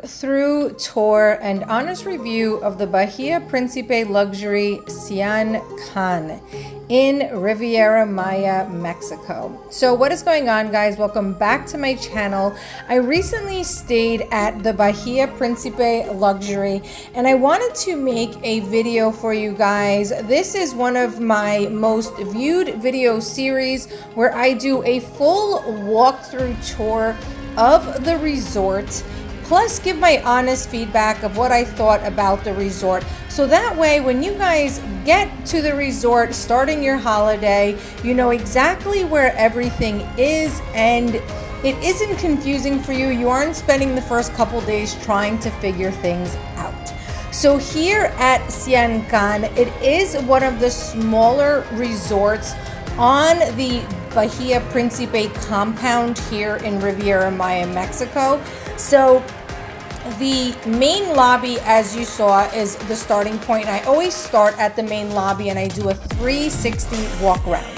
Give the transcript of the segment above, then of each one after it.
through tour and honest review of the Bahia Principe luxury Sian Kaan in Riviera Maya, Mexico. So what is going on, guys? Welcome back to my channel. I recently stayed at the Bahia Principe luxury and I wanted to make a video for you guys. This is one of my most viewed video series where I do a full walkthrough tour of the resort, plus give my honest feedback of what I thought about the resort. So that way, when you guys get to the resort starting your holiday, you know exactly where everything is and it isn't confusing for you. You aren't spending the first couple days trying to figure things out. So here at Sian Kaan, it is one of the smaller resorts on the Bahia Principe compound here in Riviera Maya, Mexico. So the main lobby, as you saw, is the starting point. I always start at the main lobby and I do a 360 walk around.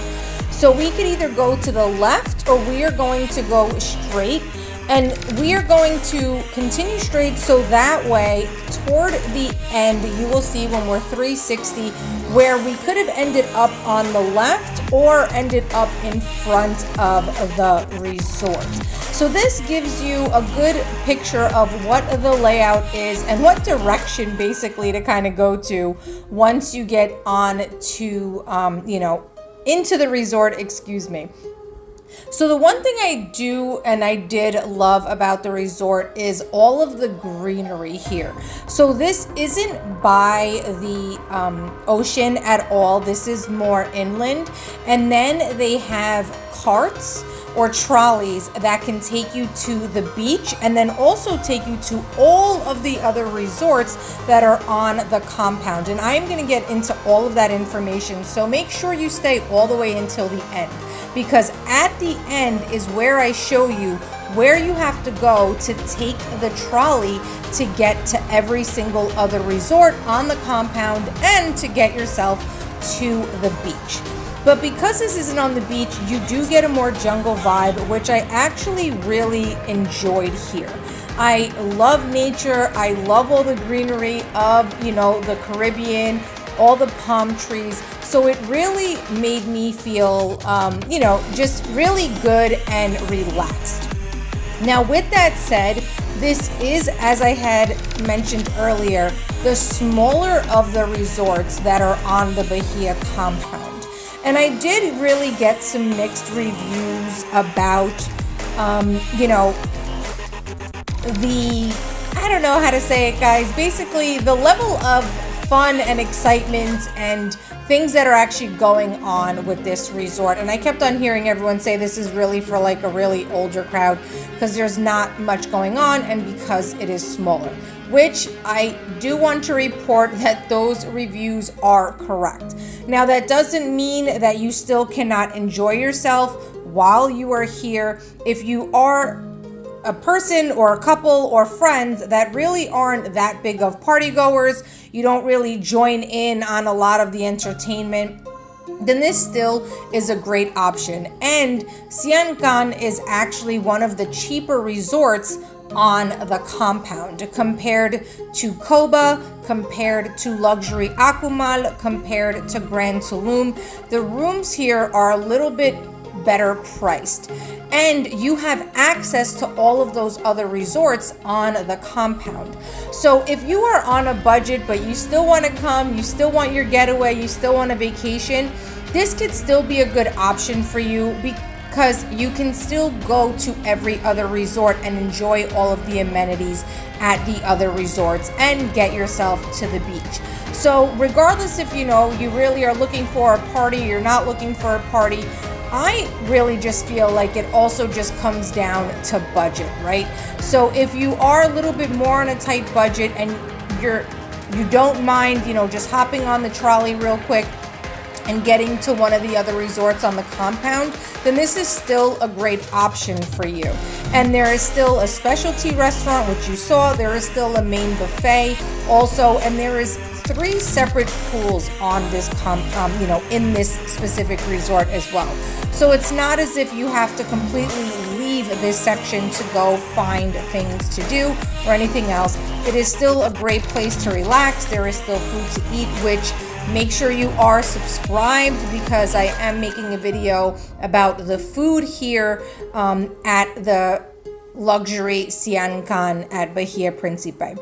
So we could either go to the left or we are going to go straight, and we are going to continue straight, so that way toward the end you will see when we're 360 where we could have ended up on the left or ended up in front of the resort. So this gives you a good picture of what the layout is and what direction basically to kind of go to once you get on to into the resort, excuse me. So the one thing I do and I did love about the resort is all of the greenery here. So this isn't by the ocean at all. This is more inland. And then they have carts or trolleys that can take you to the beach and then also take you to all of the other resorts that are on the compound. And I'm going to get into all of that information. So make sure you stay all the way until the end, because at the end is where I show you where you have to go to take the trolley to get to every single other resort on the compound and to get yourself to the beach. But because this isn't on the beach, you do get a more jungle vibe, which I actually really enjoyed here. I love nature. I love all the greenery of, the Caribbean, all the palm trees. So it really made me feel, just really good and relaxed. Now, with that said, this is, as I had mentioned earlier, the smaller of the resorts that are on the Bahia compound. And I did really get some mixed reviews about, I don't know how to say it, guys. Basically, the level of fun and excitement and things that are actually going on with this resort. And I kept on hearing everyone say this is really for like a really older crowd because there's not much going on and because it is smaller, which I do want to report that those reviews are correct. Now, that doesn't mean that you still cannot enjoy yourself while you are here. If you are a person or a couple or friends that really aren't that big of party goers, you don't really join in on a lot of the entertainment, then this still is a great option. And Sian Kaan is actually one of the cheaper resorts on the compound compared to Coba, compared to Luxury Akumal, compared to Grand Tulum. The rooms here are a little bit better priced, and you have access to all of those other resorts on the compound. So if you are on a budget but you still want to come, you still want your getaway, you still want a vacation, this could still be a good option for you because you can still go to every other resort and enjoy all of the amenities at the other resorts and get yourself to the beach. So regardless if you really are looking for a party, you're not looking for a party, I really just feel like it also just comes down to budget, right? So if you are a little bit more on a tight budget and you don't mind, just hopping on the trolley real quick and getting to one of the other resorts on the compound, then this is still a great option for you. And there is still a specialty restaurant, which you saw. There is still a main buffet also, and there is 3 separate pools on this in this specific resort as well. So it's not as if you have to completely leave leave this section to go find things to do or anything else. It is still a great place to relax. There is still food to eat, which make sure you are subscribed because I am making a video about the food here at the luxury Sian Kaan at Bahia Principe.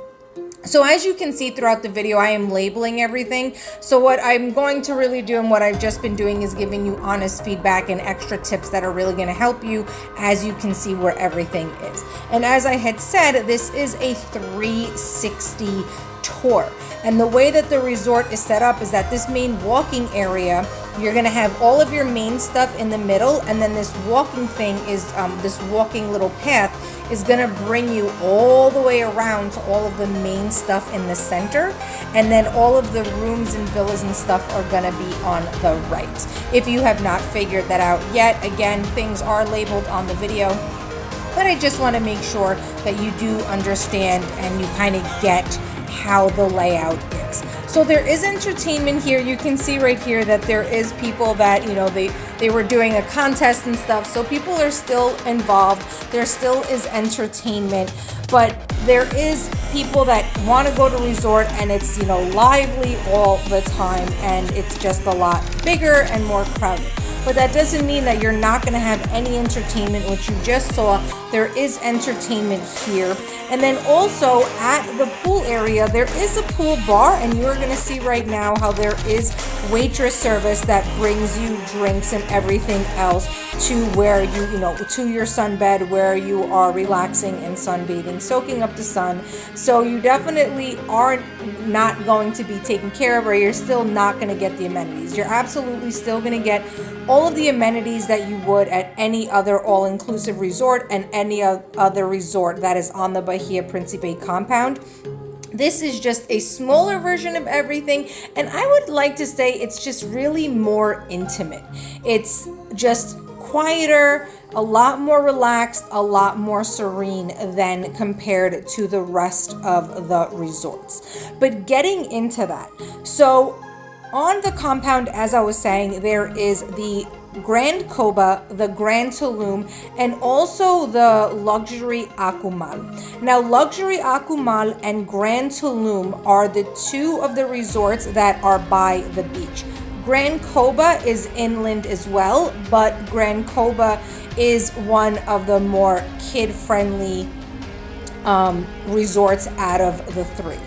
So as you can see throughout the video, I am labeling everything. So what I'm going to really do and what I've just been doing is giving you honest feedback and extra tips that are really going to help you as you can see where everything is. And as I had said, this is a 360 tour. And the way that the resort is set up is that this main walking area, you're going to have all of your main stuff in the middle, and then this walking thing is this walking little path is going to bring you all the way around to all of the main stuff in the center, and then all of the rooms and villas and stuff are going to be on the right. If you have not figured that out yet, again, things are labeled on the video, but I just want to make sure that you do understand and you kind of get how the layout is. So there is entertainment here. You can see right here that there is people that, you know, they were doing a contest and stuff. So people are still involved. There still is entertainment, but there is people that want to go to resort and it's, you know, lively all the time and it's just a lot bigger and more crowded. But that doesn't mean that you're not going to have any entertainment, which you just saw. There is entertainment here. And then also at the pool area, there is a pool bar, and you're going to see right now how there is waitress service that brings you drinks and everything else to where you know, to your sunbed where you are relaxing and sunbathing, soaking up the sun. So you definitely are not going to be taken care of, or you're still not going to get the amenities. You're absolutely still going to get all of the amenities that you would at any other all-inclusive resort and any other resort that is on the Bahia Principe compound. This is just a smaller version of everything, and I would like to say it's just really more intimate. It's just quieter, a lot more relaxed, a lot more serene than compared to the rest of the resorts. But getting into that, so on the compound, as I was saying, there is the Grand Coba, the Grand Tulum, and also the Luxury Akumal. Now, Luxury Akumal and Grand Tulum are the two of the resorts that are by the beach. Grand Coba is inland as well, but Grand Coba is one of the more kid-friendly resorts out of the three.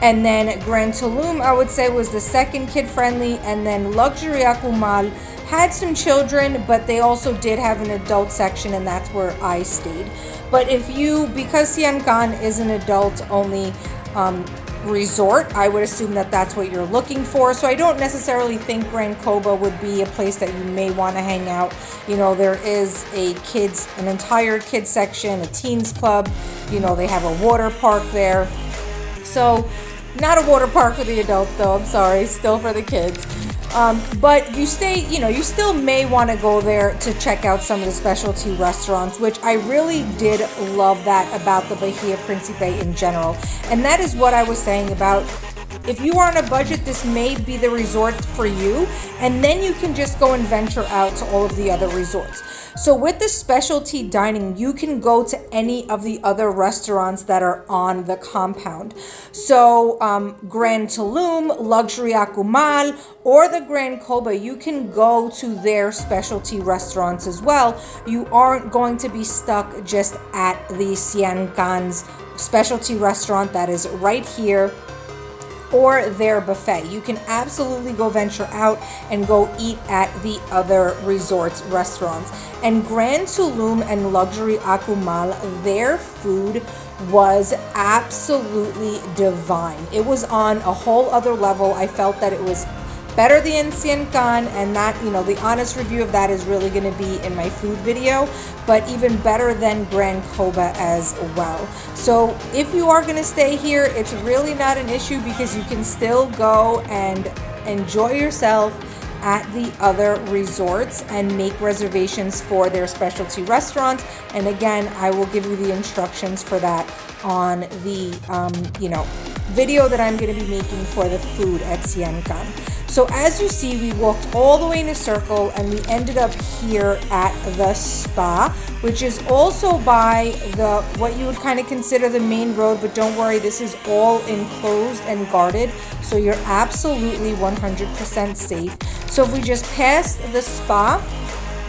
And then Grand Tulum, I would say, was the second kid-friendly, and then Luxury Akumal had some children, but they also did have an adult section, and that's where I stayed. But because Sian Kaan is an adult-only resort, I would assume that that's what you're looking for. So I don't necessarily think Grand Coba would be a place that you may want to hang out. You know, there is an entire kids section, a teens club. You know, they have a water park there. So not a water park for the adults though, I'm sorry, still for the kids. But you still may want to go there to check out some of the specialty restaurants, which I really did love that about the Bahia Principe in general. And that is what I was saying about, if you are on a budget, this may be the resort for you, and then you can just go and venture out to all of the other resorts. So with the specialty dining, you can go to any of the other restaurants that are on the compound. So Grand Tulum, Luxury Akumal, or the Grand Coba, you can go to their specialty restaurants as well. You aren't going to be stuck just at the Sian Kaan's specialty restaurant that is right here, or their buffet. You can absolutely go venture out and go eat at the other resorts restaurants. And Grand Tulum and Luxury Akumal, their food was absolutely divine. It was on a whole other level. I felt that it was better than Sian Kaan, and that, you know, the honest review of that is really going to be in my food video, but even better than Grand Coba as well. So if you are going to stay here, it's really not an issue because you can still go and enjoy yourself at the other resorts and make reservations for their specialty restaurants. And again, I will give you the instructions for that on the video that I'm going to be making for the food at Sian Kaan. So as you see, we walked all the way in a circle and we ended up here at the spa, which is also by the what you would kind of consider the main road, but don't worry, this is all enclosed and guarded, so you're absolutely 100% safe. So if we just pass the spa,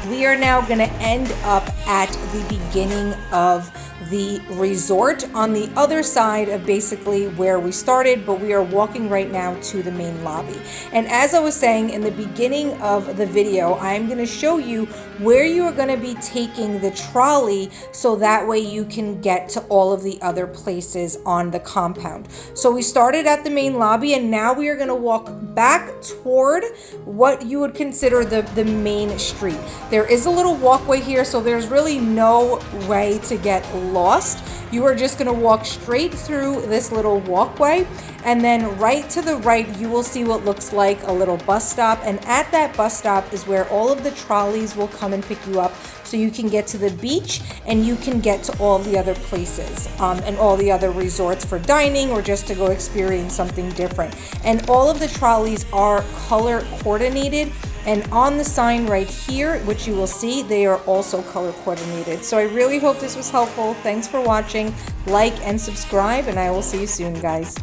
we are now going to end up at the beginning of the resort on the other side of basically where we started, but we are walking right now to the main lobby. And as I was saying in the beginning of the video, I'm going to show you where you are going to be taking the trolley so that way you can get to all of the other places on the compound. So we started at the main lobby and now we are going to walk back toward what you would consider the main street. There is a little walkway here, so there's really no way to get lost. You are just going to walk straight through this little walkway, and then right to the right you will see what looks like a little bus stop, and at that bus stop is where all of the trolleys will come and pick you up so you can get to the beach and you can get to all the other places and all the other resorts for dining or just to go experience something different. And all of the trolleys are color coordinated, and on the sign right here, which you will see, they are also color coordinated. So I really hope this was helpful. Thanks for watching. Like and subscribe, and I will see you soon, guys.